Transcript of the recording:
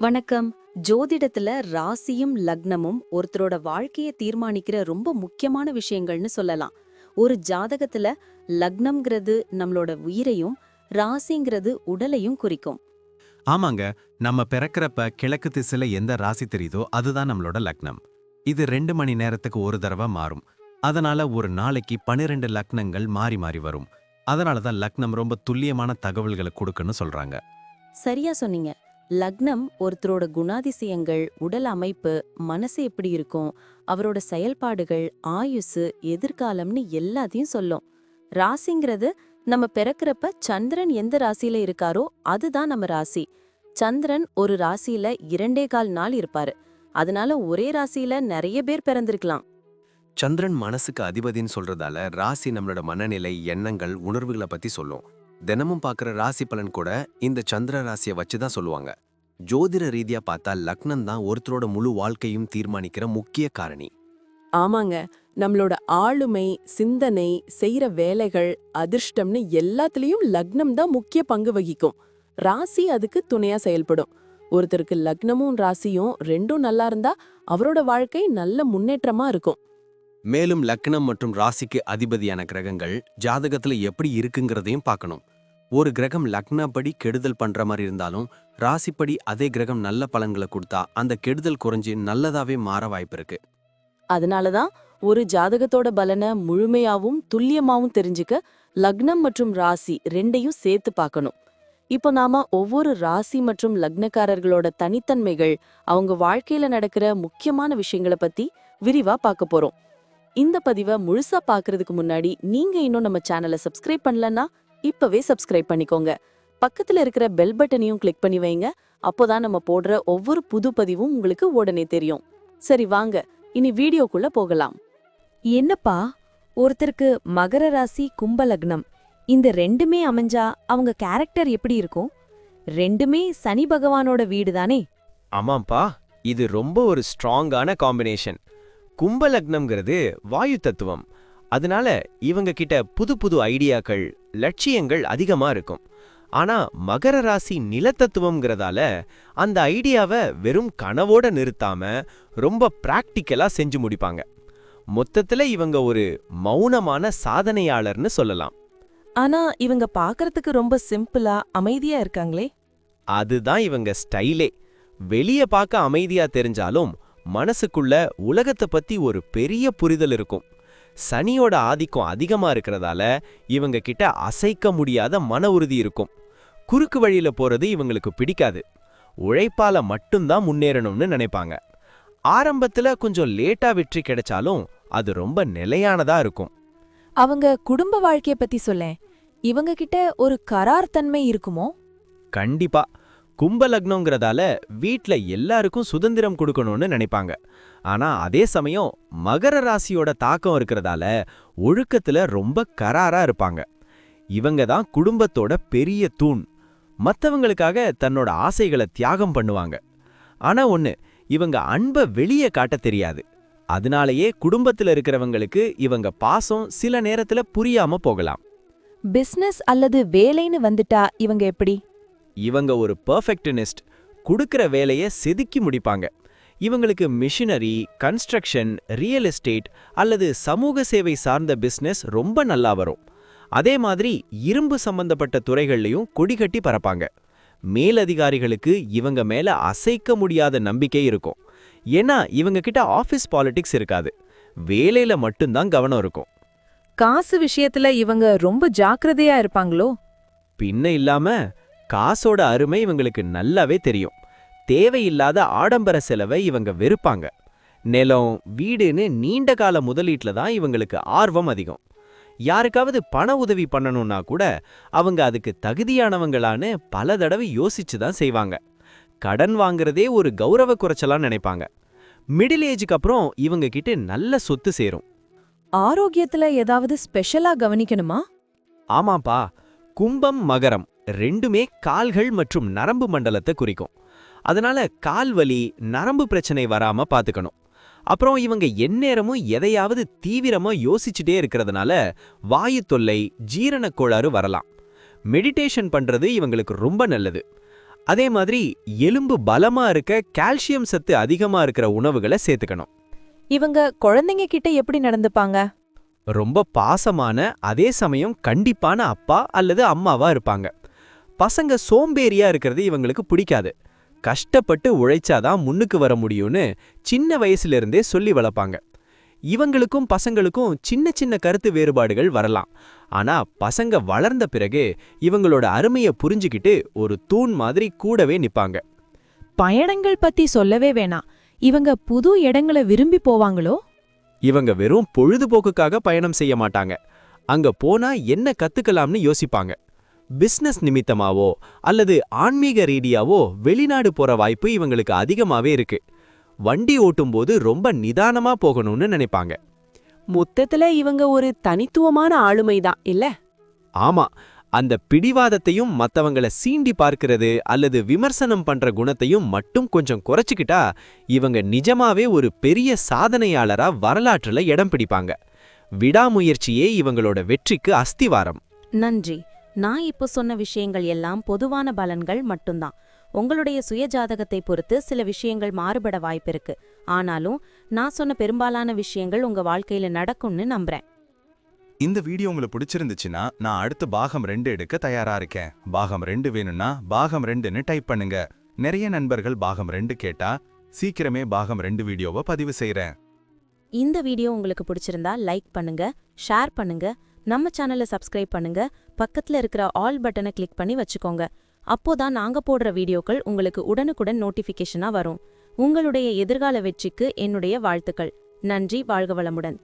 வணக்கம். ஜோதிடத்துல ராசியும் லக்னமும் ஒருத்தரோட வாழ்க்கைய தீர்மானிக்கிற ரொம்ப முக்கியமான விஷயங்கள்னு சொல்லலாம். ஒரு ஜாதகத்துல லக்னம்ங்கிறது நம்மளோட உயிரையும், ராசிங்கிறது உடலையும் குறிக்கும். ஆமாங்க. நம்ம பிறக்கறப்ப கிழக்கு திசையில எந்த ராசி தெரியுதோ அதுதான் நம்மளோட லக்னம். இது 2 மணி நேரத்துக்கு ஒரு தடவை மாறும். அதனால ஒரு நாளைக்கு 12 லக்னங்கள் மாறி மாறி வரும். அதனால தான் லக்னம் ரொம்ப துல்லியமான தகவல்களை கொடுக்குன்னு சொல்றாங்க. சரியா சொன்னீங்க. லக்னம் ஒருத்தரோட குணாதிசயங்கள், உடல் அமைப்பு, மனசு எப்படி இருக்கும், அவரோட செயல்பாடுகள், ஆயுசு, எதிர்காலம்னு எல்லாத்தையும் சொல்லும். ராசிங்கிறது நம்ம பிறக்கறப்ப சந்திரன் எந்த ராசியில இருக்காரோ அதுதான் நம்ம ராசி. சந்திரன் ஒரு ராசியில 2.25 நாள் இருப்பாரு. அதனால ஒரே ராசியில நிறைய பேர் பிறந்திருக்கலாம். சந்திரன் மனசுக்கு அதிபதின்னு சொல்றதால ராசி நம்மளோட மனநிலை, எண்ணங்கள், உணர்வுகளை பத்தி சொல்லும். தினமும் பார்க்குற ராசி பலன் கூட இந்த சந்திர ராசியை வச்சு தான் சொல்லுவாங்க. ஜோதிட ரீதியா பார்த்தா லக்னம் தான் ஒருத்தரோட முழு வாழ்க்கையும் தீர்மானிக்கிற முக்கிய காரணி. ஆமாங்க. நம்மளோட ஆளுமை, சிந்தனை, செய்யற வேலைகள், அதிர்ஷ்டம்னு எல்லாத்துலயும் லக்னம் தான் முக்கிய பங்கு வகிக்கும். ராசி அதுக்கு துணையா செயல்படும். ஒருத்தருக்கு லக்னமும் ராசியும் ரெண்டும் நல்லா இருந்தா அவரோட வாழ்க்கை நல்ல முன்னேற்றமா இருக்கும். மேலும் லக்னம் மற்றும் ராசிக்கு அதிபதியான கிரகங்கள் ஜாதகத்துல எப்படி இருக்குங்கிறதையும் பார்க்கணும். ஒரு கிரகம் லக்னப்படி கெடுதல் பண்ற மாதிரி இருந்தாலும் ராசிப்படி அதே கிரகம் நல்ல பலன்களை கொடுத்தா அந்த கெடுதல் குறைஞ்சு நல்லதாவே மாற வாய்ப்பு இருக்கு. அதனாலதான் ஒரு ஜாதகத்தோட பலனை முழுமையாவும் துல்லியமாவும் தெரிஞ்சுக்க லக்னம் மற்றும் ராசி ரெண்டையும் சேர்த்து பார்க்கணும். இப்போ நாம ஒவ்வொரு ராசி மற்றும் லக்னக்காரர்களோட தனித்தன்மைகள், அவங்க வாழ்க்கையில நடக்கிற முக்கியமான விஷயங்களை பத்தி விரிவா பார்க்க போறோம். இந்த பதிவை முழுசா பார்க்கறதுக்கு முன்னாடி நீங்க இன்னும் நம்ம சேனலை சப்ஸ்கிரைப் பண்ணலன்னா இப்பவே சப்ஸ்கிரைப் பண்ணிக்கோங்க. பக்கத்துல இருக்கிற பெல் பட்டனையும் கிளிக் பண்ணி வைங்க. அப்போதான் நம்ம போடுற ஒவ்வொரு புது பதிவும் உங்களுக்கு உடனே தெரியும். சரி வாங்க, இனி வீடியோக்குள்ள போகலாம். என்னப்பா, ஒருத்தருக்கு மகர ராசி, கும்ப லக்னம், இந்த ரெண்டுமே அமைஞ்சா அவங்க கேரக்டர் எப்படி இருக்கும்? ரெண்டுமே சனி பகவானோட வீடு தானே? ஆமாம்பா, இது ரொம்ப ஒரு ஸ்ட்ராங்கான காம்பினேஷன். கும்ப லக்னம்ங்கிறது வாயு தத்துவம். அதனால இவங்க கிட்ட புது புது ஐடியாக்கள், லட்சியங்கள் அதிகமா இருக்கும். ஆனா மகர ராசி நிலத்தத்துவம்ங்கிறதால அந்த ஐடியாவை வெறும் கனவோட நிறுத்தாம ரொம்ப பிராக்டிக்கலா செஞ்சு முடிப்பாங்க. மொத்தத்துல இவங்க ஒரு மௌனமான சாதனையாளர்னு சொல்லலாம். ஆனா இவங்க பார்க்கறதுக்கு ரொம்ப சிம்பிளா அமைதியா இருக்காங்களே. அதுதான் இவங்க ஸ்டைலே. வெளிய பார்க்க அமைதியா தெரிஞ்சாலும் மனசுக்குள்ள உலகத்தை பத்தி ஒரு பெரிய புரிதல் இருக்கும். சனியோட ஆதிக்கம் அதிகமா இருக்கிறதால இவங்க கிட்ட அசைக்க முடியாத மன உறுதி இருக்கும். குறுக்கு வழியில போறது இவங்களுக்கு பிடிக்காது. உழைப்பால மட்டும்தான் முன்னேறணும்னு நினைப்பாங்க. ஆரம்பத்துல கொஞ்சம் லேட்டா வெற்றி கிடைச்சாலும் அது ரொம்ப நிலையானதா இருக்கும். அவங்க குடும்ப வாழ்க்கைய பத்தி சொல்லேன். இவங்க கிட்ட ஒரு கரார் தன்மை இருக்குமோ? கண்டிப்பா. கும்ப லக்னங்கிறதால வீட்ல எல்லாருக்கும் சுதந்திரம் கொடுக்கணும்னு நினைப்பாங்க. ஆனா அதே சமயம் மகர ராசியோட தாக்கம் இருக்கிறதால ஒழுக்கத்துல ரொம்ப கராரா இருப்பாங்க. இவங்க தான் குடும்பத்தோட பெரிய தூண். மத்தவங்களுக்காக தன்னோட ஆசைகளை தியாகம் பண்ணுவாங்க. ஆனா ஒண்ணு, இவங்க அன்பை வெளியே காட்ட தெரியாது. அதனாலேயே குடும்பத்துல இருக்கிறவங்களுக்கு இவங்க பாசம் சில நேரத்துல புரியாம போகலாம். பிசினஸ் அல்லது வேலைன்னு வந்துட்டா இவங்க எப்படி? இவங்க ஒரு பெர்ஃபெக்ஷனிஸ்ட். கொடுக்கிற வேலையை செதுக்கி முடிப்பாங்க. இவங்களுக்கு மிஷினரி, கன்ஸ்ட்ரக்ஷன், ரியல் எஸ்டேட் அல்லது சமூக சேவை சார்ந்த பிசினஸ் ரொம்ப நல்லா வரும். அதே மாதிரி இரும்பு சம்பந்தப்பட்ட துறைகள்லையும் கொடிகட்டி பறப்பாங்க. மேலதிகாரிகளுக்கு இவங்க மேல அசைக்க முடியாத நம்பிக்கை இருக்கும். ஏன்னா இவங்க கிட்ட ஆபீஸ் பாலிடிக்ஸ் இருக்காது. வேலையில மட்டும்தான் கவனம் இருக்கும். காசு விஷயத்துல இவங்க ரொம்ப ஜாக்கிரதையா இருப்பாங்களோ? பின்ன இல்லாம காசோட அருமை இவங்களுக்கு நல்லாவே தெரியும். தேவையில்லாத ஆடம்பர செலவை இவங்க வெறுப்பாங்க. நிலம், வீடுன்னு நீண்ட கால முதலீட்டுல தான் இவங்களுக்கு ஆர்வம் அதிகம். யாருக்காவது பண உதவி பண்ணணும்னா கூட அவங்க அதுக்கு தகுதியானவங்களான்னு பல தடவை யோசிச்சு தான் செய்வாங்க. கடன் வாங்குறதே ஒரு கௌரவ குறைச்சலா நினைப்பாங்க. மிடில் ஏஜுக்கு அப்புறம் இவங்க கிட்ட நல்ல சொத்து சேரும். ஆரோக்கியத்துல ஏதாவது ஸ்பெஷலா கவனிக்கணுமா? ஆமாப்பா, கும்பம் மகரம் ரெண்டுமே கால்கள் மற்றும் நரம்பு மண்டலத்தை குறிக்கும். அதனால கால்வலி, நரம்பு பிரச்சனை வராம பாத்துக்கணும். அப்புறம் இவங்க எந்நேரமும் எதையாவது தீவிரமா யோசிச்சுட்டே இருக்கிறதுனால வாயு தொல்லை, ஜீரணக் கோளாறு வரலாம். மெடிடேஷன் பண்றது இவங்களுக்கு ரொம்ப நல்லது. அதே மாதிரி எலும்பு பலமா இருக்க கால்சியம் சத்து அதிகமா இருக்கிற உணவுகளை சேர்த்துக்கணும். இவங்க குழந்தைங்க கிட்ட எப்படி நடந்துப்பாங்க? ரொம்ப பாசமான அதே சமயம் கண்டிப்பான அப்பா அல்லது அம்மாவா இருப்பாங்க. பசங்க சோம்பேறியா இருக்கிறது இவங்களுக்கு பிடிக்காது. கஷ்டப்பட்டு உழைச்சாதான் முன்னுக்கு வர முடியும்னு சின்ன வயசுல இருந்தே சொல்லி வளர்ப்பாங்க. இவங்களுக்கும் பசங்களுக்கும் சின்ன சின்ன கருத்து வேறுபாடுகள் வரலாம். ஆனா பசங்க வளர்ந்த பிறகு இவங்களோட அருமையை புரிஞ்சுக்கிட்டு ஒரு தூண் மாதிரி கூடவே நிப்பாங்க. பயணங்கள் பத்தி சொல்லவே வேணாம். இவங்க புது இடங்களை விரும்பி போவாங்களோ? இவங்க வெறும் பொழுதுபோக்குக்காக பயணம் செய்ய மாட்டாங்க. அங்க போனா என்ன கத்துக்கலாம்னு யோசிப்பாங்க. பிசினஸ் நிமித்தமாவோ அல்லது ஆன்மீக ரீதியாவோ வெளிநாடு போற வாய்ப்பு இவங்களுக்கு அதிகமாவே இருக்கு. வண்டி ஓட்டும்போது ரொம்ப நிதானமா போகணும்னு நினைப்பாங்க. மொத்தத்துல இவங்க ஒரு தனித்துவமான ஆளுமைதான் இல்ல? ஆமா, அந்த பிடிவாதத்தையும் மத்தவங்கள சீண்டி பார்க்கிறது அல்லது விமர்சனம் பண்ற குணத்தையும் மட்டும் கொஞ்சம் குறைச்சுக்கிட்டா இவங்க நிஜமாவே ஒரு பெரிய சாதனையாளரா வரலாற்றுல இடம் பிடிப்பாங்க. விடாமுயற்சியே இவங்களோட வெற்றிக்கு அஸ்திவாரம். நன்றி. நான் இப்போ சொன்ன விஷயங்கள் எல்லாம் பொதுவான பலன்கள் மட்டும்தான். உங்களுடைய சுயஜாதகத்தை பொறுத்து சில விஷயங்கள் மாறுபட வாய்ப்பிருக்கு. ஆனாலும் நான் சொன்ன பெரும்பாலான விஷயங்கள் உங்க வாழ்க்கையில நடக்கும்னு நம்புறேன். இந்த வீடியோ உங்களுக்கு பிடிச்சிருந்துச்சுன்னா நான் அடுத்து பாகம் 2 எடுக்க தயாரா இருக்கேன். பாகம் 2 வேணும்னா பாகம் 2ன்னு டைப் பண்ணுங்க. நிறைய நண்பர்கள் பாகம் 2 கேட்டா சீக்கிரமே பாகம் 2 வீடியோவை பதிவு செய்றேன். இந்த வீடியோ உங்களுக்கு பிடிச்சிருந்தா லைக் பண்ணுங்க, ஷேர் பண்ணுங்க, நம்ம சேனலை சப்ஸ்கிரைப் பண்ணுங்க, பக்கத்துல இருக்கிற ஆல் பட்டனை கிளிக் பண்ணி வச்சுக்கோங்க. அப்போதான் நாங்க போடுற வீடியோக்கள் உங்களுக்கு உடனுக்குடன் நோட்டிஃபிகேஷனா வரும். உங்களுடைய எதிர்கால வெற்றிக்கு என்னுடைய வாழ்த்துக்கள். நன்றி. வாழ்க வளமுடன்.